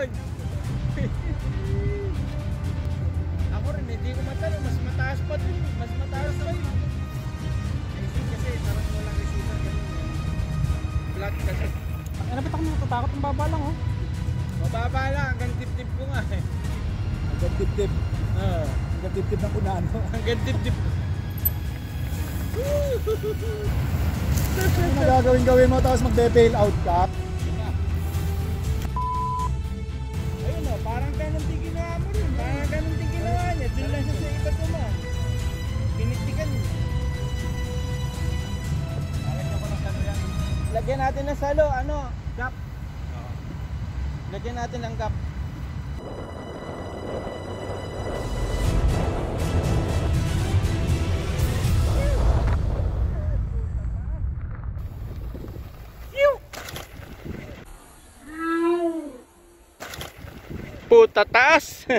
yun. Ako rin, hindi ko matanong. Mas mataas pa dun. Mas mataas pa yun. Kasi parang walang receiver. Flat kasi. Ano ba ako natatakot? Ang baba lang oh. Mababa lang. Hanggang tip-tip ko nga eh. Hanggang tip-tip. Hanggang tip-tip ng unano. Hanggang tip-tip. Ano na gagawin mo tapos magbe-bail out ka? Ayun o, parang ganun din ginawa mo rin. Parang ganun din ginawa niya. Doon lang siya sa iba't naman. Pinitikan niya. Lagyan natin ng salo, ano? Gap. Lagyan natin ng gap. Puta taas.